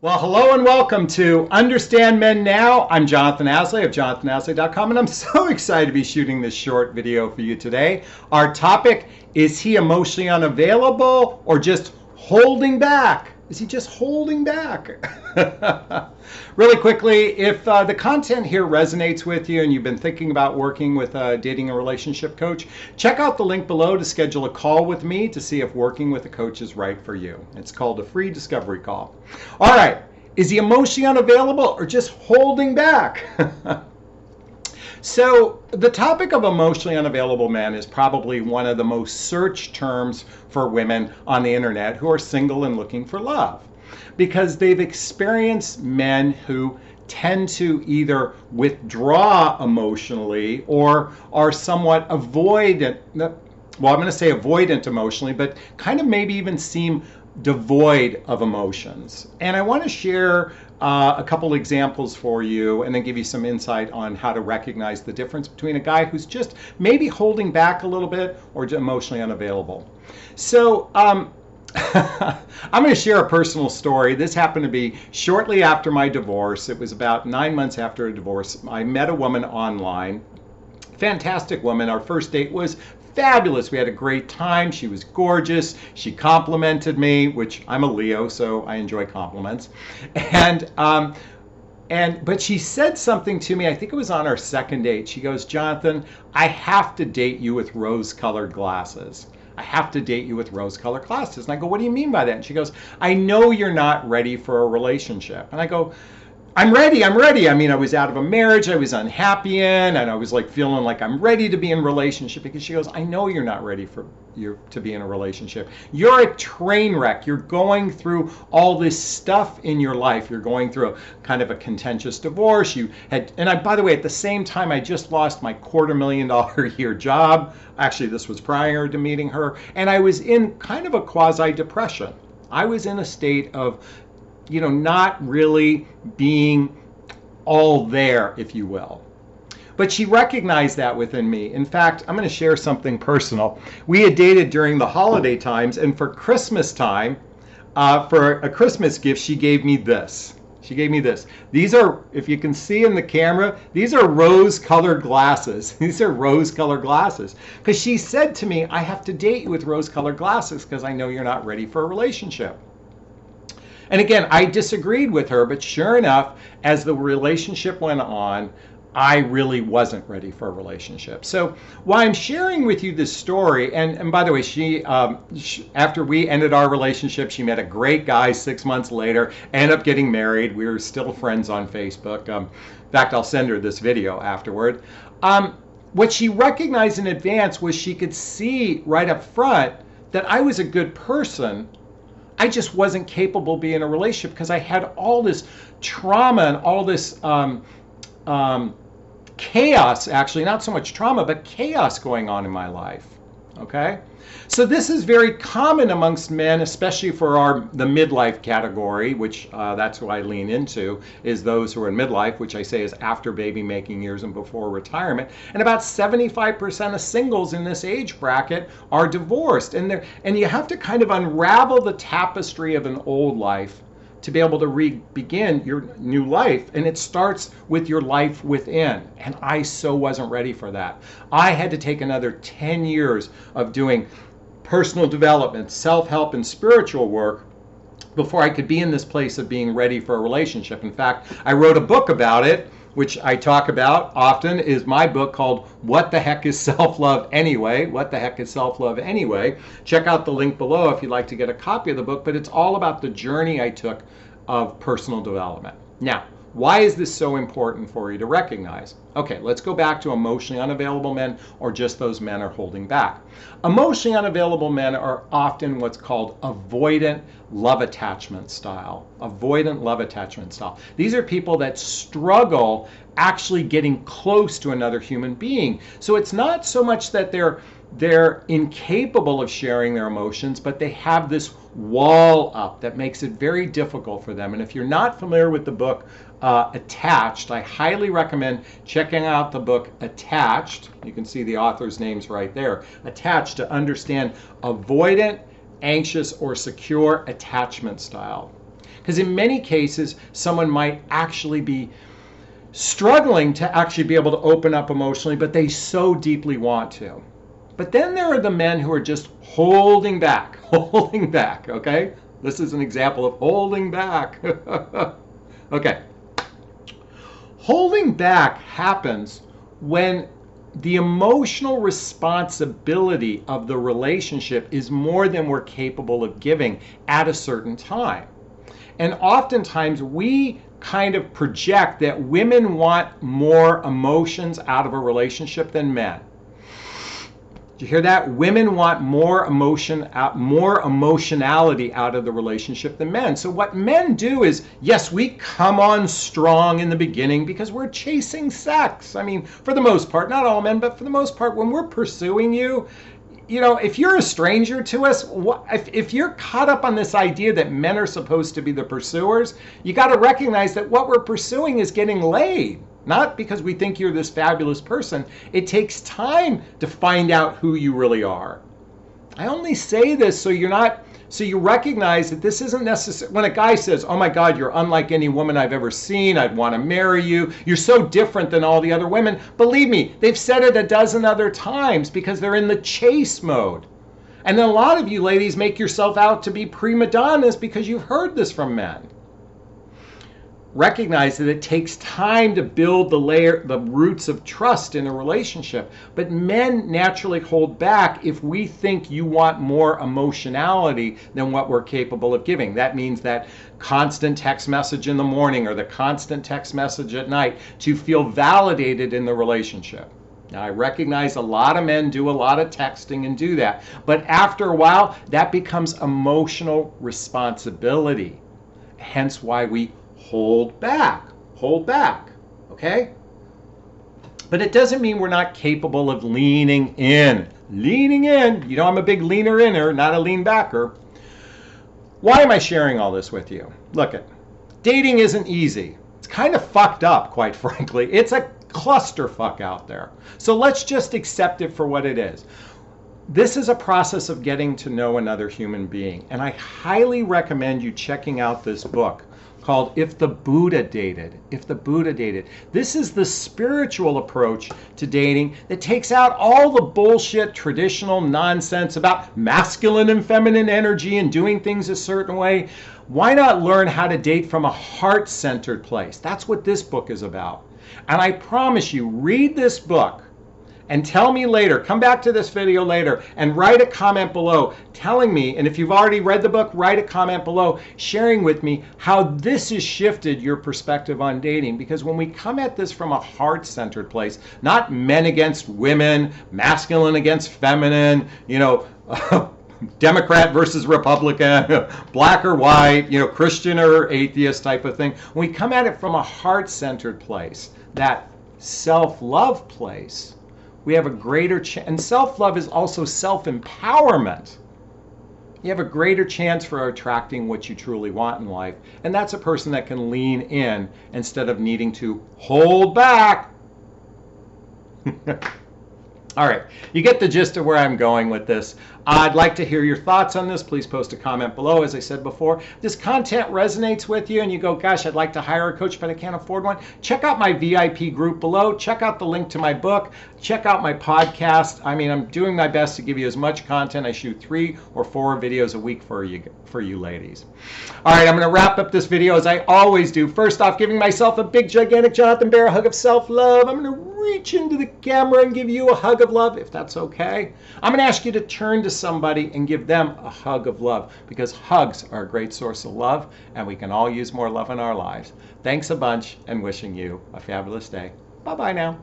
Well, hello and welcome to Understand Men Now. I'm Jonathon Aslay of jonathonaslay.com, and I'm so excited to be shooting this short video for you today. Our topic is he emotionally unavailable or just holding back? Is he just holding back? Really quickly, if the content here resonates with you and you've been thinking about working with a dating and relationship coach, check out the link below to schedule a call with me to see if working with a coach is right for you. It's called a free discovery call. All right, is he emotionally unavailable or just holding back? So the topic of emotionally unavailable men is probably one of the most searched terms for women on the internet who are single and looking for love, because they've experienced men who tend to either withdraw emotionally or are somewhat avoidant. Well, I'm going to say avoidant emotionally, but kind of maybe even seem devoid of emotions. And I want to share a couple examples for you and then give you some insight on how to recognize the difference between a guy who's just maybe holding back a little bit or emotionally unavailable. So I'm going to share a personal story. This happened to be shortly after my divorce. It was about 9 months after a divorce. I met a woman online. Fantastic woman. Our first date was fabulous. We had a great time. She was gorgeous. She complimented me, which I'm a Leo, so I enjoy compliments. But she said something to me. I think it was on our second date. She goes, "Jonathon, I have to date you with rose-colored glasses. I have to date you with rose-colored glasses." And I go, "What do you mean by that?" And she goes, "I know you're not ready for a relationship." And I go, I'm ready. I mean, I was out of a marriage I was unhappy in, and I was like feeling like I'm ready to be in a relationship. Because she goes, "I know you're not ready to be in a relationship. You're a train wreck. You're going through all this stuff in your life. You're going through a kind of a contentious divorce. By the way, at the same time, I just lost my $250,000 a year job. Actually, this was prior to meeting her, and I was in kind of a quasi depression. I was in a state of not really being all there, if you will. But she recognized that within me. In fact, I'm going to share something personal. We had dated during the holiday times, and for Christmas time, for a Christmas gift, she gave me this. She gave me this. These are, if you can see in the camera, these are rose-colored glasses. These are rose-colored glasses. Because she said to me, "I have to date you with rose-colored glasses because I know you're not ready for a relationship." And again, I disagreed with her, but sure enough, as the relationship went on, I really wasn't ready for a relationship. So while I'm sharing with you this story, and by the way, after we ended our relationship, she met a great guy 6 months later, ended up getting married. We were still friends on Facebook. In fact, I'll send her this video afterward. What she recognized in advance was she could see right up front that I was a good person. I just wasn't capable of being in a relationship because I had all this trauma and all this chaos, actually, not so much trauma, but chaos going on in my life. Okay? So this is very common amongst men, especially for the midlife category, which that's who I lean into, is those who are in midlife, which I say is after baby making years and before retirement. And about 75% of singles in this age bracket are divorced. And you have to kind of unravel the tapestry of an old life to be able to begin your new life. And it starts with your life within. And I so wasn't ready for that. I had to take another 10 years of doing personal development, self-help, and spiritual work before I could be in this place of being ready for a relationship. In fact, I wrote a book about it, which I talk about often, is my book called What the Heck is Self-Love Anyway? What the Heck is Self-Love Anyway? Check out the link below if you'd like to get a copy of the book, but it's all about the journey I took of personal development. Now, why is this so important for you to recognize? Okay, let's go back to emotionally unavailable men, or just those men are holding back. Emotionally unavailable men are often what's called avoidant love attachment style. Avoidant love attachment style. These are people that struggle actually getting close to another human being. So it's not so much that they're incapable of sharing their emotions, but they have this wall up that makes it very difficult for them. And if you're not familiar with the book Attached, I highly recommend checking out the book Attached. You can see the author's names right there. Attached, to understand avoidant, anxious, or secure attachment style. Because in many cases, someone might actually be struggling to actually be able to open up emotionally, but they so deeply want to. But then there are the men who are just holding back, holding back, okay? This is an example of holding back. Okay. Holding back happens when the emotional responsibility of the relationship is more than we're capable of giving at a certain time. And oftentimes we kind of project that women want more emotions out of a relationship than men. Did you hear that? Women want more emotion, more emotionality out of the relationship than men. So what men do is, yes, we come on strong in the beginning because we're chasing sex. I mean, for the most part, not all men, but for the most part, when we're pursuing you, you know, if you're a stranger to us, if you're caught up on this idea that men are supposed to be the pursuers, you got to recognize that what we're pursuing is getting laid. Not because we think you're this fabulous person. It takes time to find out who you really are. I only say this so you recognize that this isn't necessary. When a guy says, oh my God, you're unlike any woman I've ever seen, I'd want to marry you, you're so different than all the other women. Believe me, they've said it a dozen other times because they're in the chase mode. And then a lot of you ladies make yourself out to be prima donnas because you've heard this from men. Recognize that it takes time to build the roots of trust in a relationship. But men naturally hold back if we think you want more emotionality than what we're capable of giving. That means that constant text message in the morning or the constant text message at night to feel validated in the relationship. Now, I recognize a lot of men do a lot of texting and do that. But after a while, that becomes emotional responsibility. Hence why we hold back, okay? But it doesn't mean we're not capable of leaning in. Leaning in, you know, I'm a big leaner inner, not a lean backer. Why am I sharing all this with you? Look, dating isn't easy. It's kind of fucked up, quite frankly. It's a clusterfuck out there. So let's just accept it for what it is. This is a process of getting to know another human being, and I highly recommend you checking out this book called If the Buddha Dated. If the Buddha Dated. This is the spiritual approach to dating that takes out all the bullshit traditional nonsense about masculine and feminine energy and doing things a certain way. Why not learn how to date from a heart-centered place? That's what this book is about. And I promise you, read this book and tell me later, come back to this video later and write a comment below telling me, and if you've already read the book, write a comment below sharing with me how this has shifted your perspective on dating. Because when we come at this from a heart-centered place, not men against women, masculine against feminine, you know, Democrat versus Republican, black or white, you know, Christian or atheist type of thing. When we come at it from a heart-centered place, that self-love place, we have a greater chance, and self-love is also self-empowerment. You have a greater chance for attracting what you truly want in life, and that's a person that can lean in instead of needing to hold back. All right, you get the gist of where I'm going with this. I'd like to hear your thoughts on this. Please post a comment below. As I said before, if this content resonates with you and you go, gosh, I'd like to hire a coach, but I can't afford one, check out my VIP group below. Check out the link to my book. Check out my podcast. I mean, I'm doing my best to give you as much content. I shoot 3 or 4 videos a week for you ladies. All right, I'm going to wrap up this video as I always do. First off, giving myself a big, gigantic Jonathan Bear hug of self-love. I'm going to reach into the camera and give you a hug of love, if that's okay. I'm going to ask you to turn to somebody and give them a hug of love, because hugs are a great source of love, and we can all use more love in our lives. Thanks a bunch, and wishing you a fabulous day. Bye-bye now.